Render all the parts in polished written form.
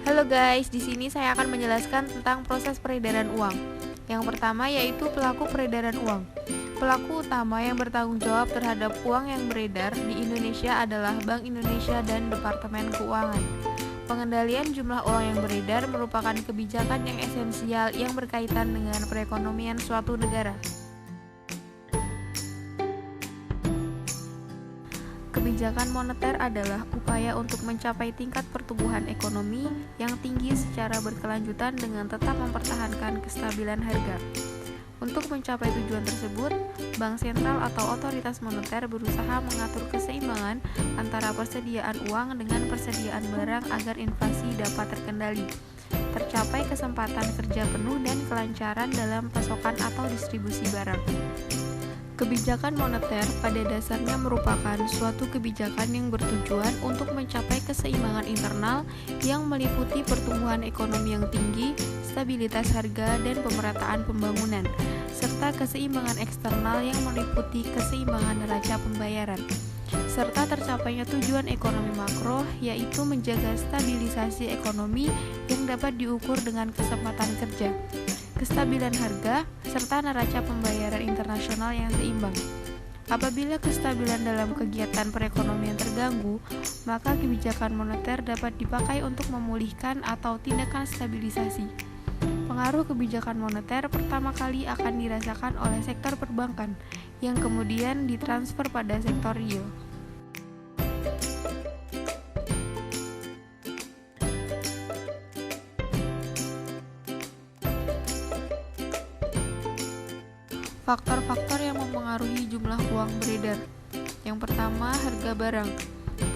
Halo guys, di sini saya akan menjelaskan tentang proses peredaran uang. Yang pertama yaitu pelaku peredaran uang. Pelaku utama yang bertanggung jawab terhadap uang yang beredar di Indonesia adalah Bank Indonesia dan Departemen Keuangan. Pengendalian jumlah uang yang beredar merupakan kebijakan yang esensial yang berkaitan dengan perekonomian suatu negara. Kebijakan moneter adalah upaya untuk mencapai tingkat pertumbuhan ekonomi yang tinggi secara berkelanjutan dengan tetap mempertahankan kestabilan harga. Untuk mencapai tujuan tersebut, bank sentral atau otoritas moneter berusaha mengatur keseimbangan antara persediaan uang dengan persediaan barang agar inflasi dapat terkendali. Tercapai kesempatan kerja penuh dan kelancaran dalam pasokan atau distribusi barang. Kebijakan moneter pada dasarnya merupakan suatu kebijakan yang bertujuan untuk mencapai keseimbangan internal yang meliputi pertumbuhan ekonomi yang tinggi, stabilitas harga, dan pemerataan pembangunan, serta keseimbangan eksternal yang meliputi keseimbangan neraca pembayaran, serta tercapainya tujuan ekonomi makro, yaitu menjaga stabilisasi ekonomi yang dapat diukur dengan kesempatan kerja, kestabilan harga, serta neraca pembayaran internasional yang seimbang. Apabila kestabilan dalam kegiatan perekonomian terganggu, maka kebijakan moneter dapat dipakai untuk memulihkan atau tindakan stabilisasi. Pengaruh kebijakan moneter pertama kali akan dirasakan oleh sektor perbankan, yang kemudian ditransfer pada sektor real. Faktor-faktor yang mempengaruhi jumlah uang beredar. Yang pertama, harga barang.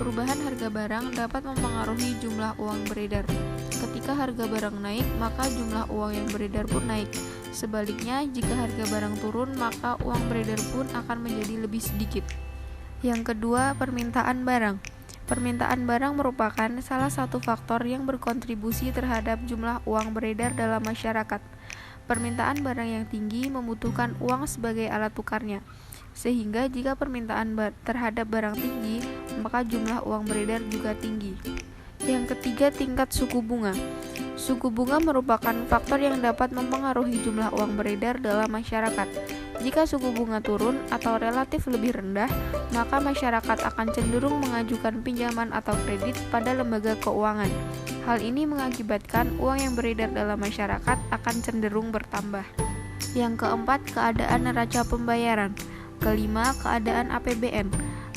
Perubahan harga barang dapat mempengaruhi jumlah uang beredar. Ketika harga barang naik, maka jumlah uang yang beredar pun naik. Sebaliknya, jika harga barang turun, maka uang beredar pun akan menjadi lebih sedikit. Yang kedua, permintaan barang. Permintaan barang merupakan salah satu faktor yang berkontribusi terhadap jumlah uang beredar dalam masyarakat. Permintaan barang yang tinggi membutuhkan uang sebagai alat tukarnya, sehingga jika permintaan terhadap barang tinggi, maka jumlah uang beredar juga tinggi. Yang ketiga, tingkat suku bunga. Suku bunga merupakan faktor yang dapat mempengaruhi jumlah uang beredar dalam masyarakat. Jika suku bunga turun atau relatif lebih rendah, maka masyarakat akan cenderung mengajukan pinjaman atau kredit pada lembaga keuangan. Hal ini mengakibatkan uang yang beredar dalam masyarakat akan cenderung bertambah. Yang keempat, keadaan neraca pembayaran. Kelima, keadaan APBN.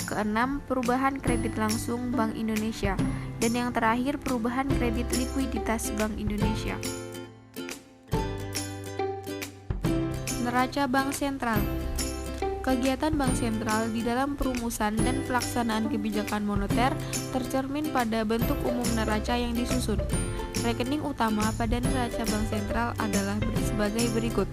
Keenam, perubahan kredit langsung Bank Indonesia. Dan yang terakhir, perubahan kredit likuiditas Bank Indonesia. Neraca Bank Sentral. Kegiatan bank sentral di dalam perumusan dan pelaksanaan kebijakan moneter tercermin pada bentuk umum neraca yang disusun. Rekening utama pada neraca bank sentral adalah sebagai berikut.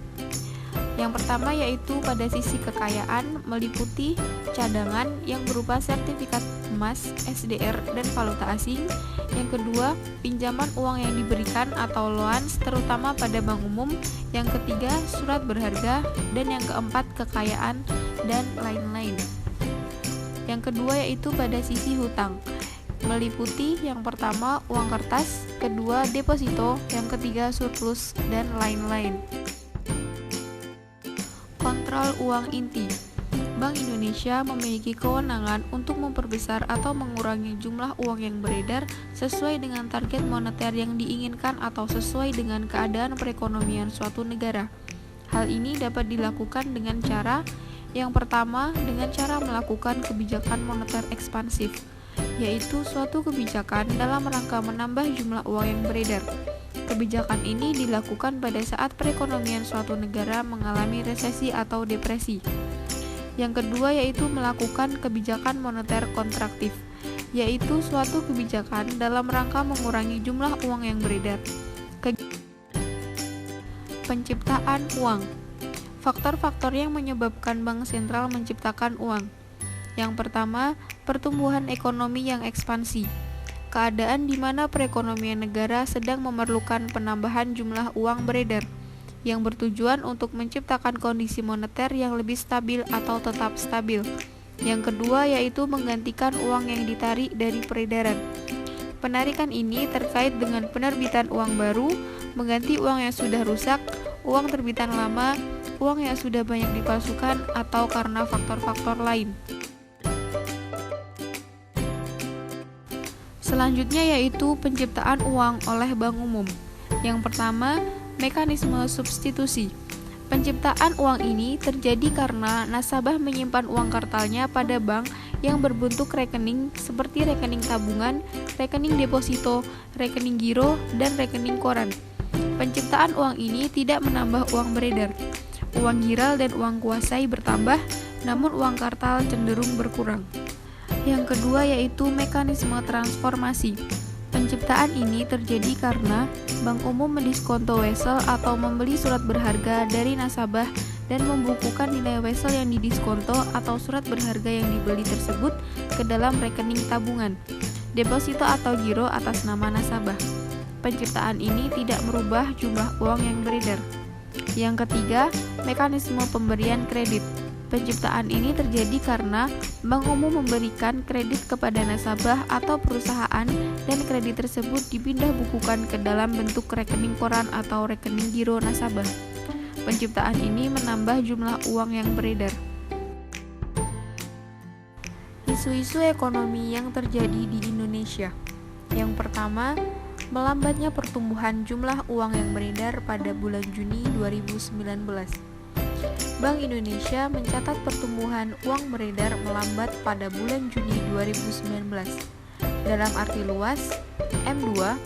Yang pertama yaitu pada sisi kekayaan meliputi cadangan yang berupa sertifikat emas, SDR, dan valuta asing. Yang kedua, pinjaman uang yang diberikan atau loans terutama pada bank umum. Yang ketiga, surat berharga. Dan yang keempat, kekayaan dan lain-lain. Yang kedua yaitu pada sisi hutang meliputi yang pertama uang kertas, kedua deposito, yang ketiga surplus, dan lain-lain. Kontrol uang inti. Bank Indonesia memiliki kewenangan untuk memperbesar atau mengurangi jumlah uang yang beredar sesuai dengan target moneter yang diinginkan atau sesuai dengan keadaan perekonomian suatu negara. Hal ini dapat dilakukan dengan cara yang pertama, dengan cara melakukan kebijakan moneter ekspansif, yaitu suatu kebijakan dalam rangka menambah jumlah uang yang beredar. Kebijakan ini dilakukan pada saat perekonomian suatu negara mengalami resesi atau depresi. Yang kedua yaitu melakukan kebijakan moneter kontraktif, yaitu suatu kebijakan dalam rangka mengurangi jumlah uang yang beredar. Penciptaan uang. Faktor-faktor yang menyebabkan bank sentral menciptakan uang. Yang pertama, pertumbuhan ekonomi yang ekspansi. Keadaan di mana perekonomian negara sedang memerlukan penambahan jumlah uang beredar yang bertujuan untuk menciptakan kondisi moneter yang lebih stabil atau tetap stabil. Yang kedua yaitu menggantikan uang yang ditarik dari peredaran. Penarikan ini terkait dengan penerbitan uang baru, mengganti uang yang sudah rusak, uang terbitan lama, uang yang sudah banyak dipalsukan, atau karena faktor-faktor lain. Selanjutnya yaitu penciptaan uang oleh bank umum. Yang pertama, mekanisme substitusi. Penciptaan uang ini terjadi karena nasabah menyimpan uang kartalnya pada bank yang berbentuk rekening seperti rekening tabungan, rekening deposito, rekening giro, dan rekening koran. Penciptaan uang ini tidak menambah uang beredar. Uang giral dan uang kuasai bertambah, namun uang kartal cenderung berkurang. Yang kedua yaitu mekanisme transformasi. Penciptaan ini terjadi karena bank umum mendiskonto wesel atau membeli surat berharga dari nasabah dan membukukan nilai wesel yang didiskonto atau surat berharga yang dibeli tersebut ke dalam rekening tabungan, deposito atau giro atas nama nasabah. Penciptaan ini tidak merubah jumlah uang yang beredar. Yang ketiga, mekanisme pemberian kredit. Penciptaan ini terjadi karena bank umum memberikan kredit kepada nasabah atau perusahaan dan kredit tersebut dipindah bukukan ke dalam bentuk rekening koran atau rekening giro nasabah. Penciptaan ini menambah jumlah uang yang beredar. Isu-isu ekonomi yang terjadi di Indonesia. Yang pertama, melambatnya pertumbuhan jumlah uang yang beredar pada bulan Juni 2019. Bank Indonesia mencatat pertumbuhan uang beredar melambat pada bulan Juni 2019. Dalam arti luas, M2,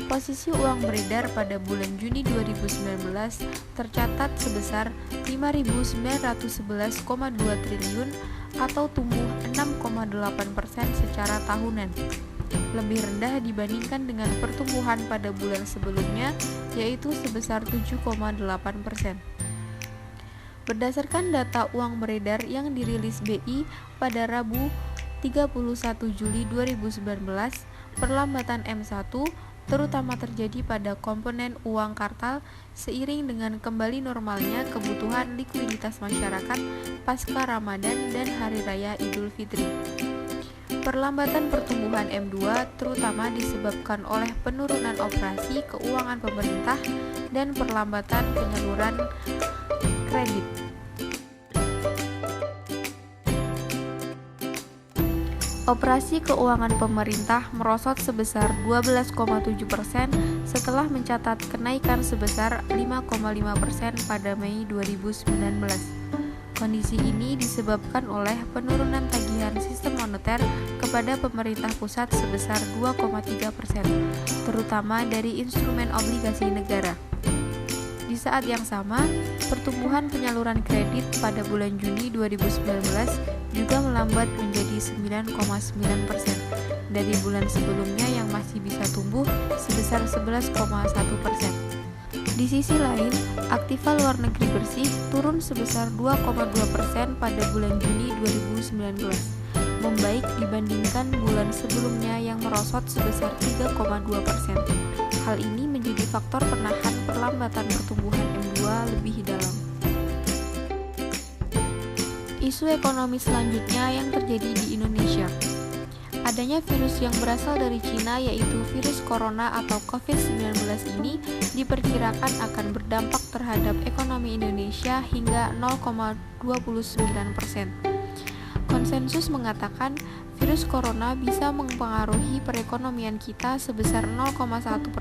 posisi uang beredar pada bulan Juni 2019 tercatat sebesar 5.911,2 triliun atau tumbuh 6,8% secara tahunan. Lebih rendah dibandingkan dengan pertumbuhan pada bulan sebelumnya, yaitu sebesar 7,8%. Berdasarkan data uang beredar yang dirilis BI pada Rabu 31 Juli 2019, perlambatan M1 terutama terjadi pada komponen uang kartal seiring dengan kembali normalnya kebutuhan likuiditas masyarakat pasca Ramadan dan Hari Raya Idul Fitri. Perlambatan pertumbuhan M2 terutama disebabkan oleh penurunan operasi keuangan pemerintah dan perlambatan penyaluran kredit. Operasi keuangan pemerintah merosot sebesar 12,7% setelah mencatat kenaikan sebesar 5,5% pada Mei 2019. Kondisi ini disebabkan oleh penurunan tagihan sistem moneter kepada pemerintah pusat sebesar 2,3%, terutama dari instrumen obligasi negara. Di saat yang sama, pertumbuhan penyaluran kredit pada bulan Juni 2019 juga melambat menjadi 9,9% dari bulan sebelumnya yang masih bisa tumbuh sebesar 11,1%. Di sisi lain, aktiva luar negeri bersih turun sebesar 2,2% pada bulan Juni 2019, membaik dibandingkan bulan sebelumnya yang merosot sebesar 3,2%. Hal ini menjadi faktor penahan perlambatan pertumbuhan M2 lebih dalam. Isu ekonomi selanjutnya yang terjadi di Indonesia. Adanya virus yang berasal dari Cina yaitu virus corona atau COVID-19 ini diperkirakan akan berdampak terhadap ekonomi Indonesia hingga 0,29%. Konsensus mengatakan virus corona bisa mempengaruhi perekonomian kita sebesar 0,1%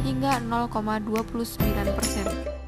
hingga 0,29%.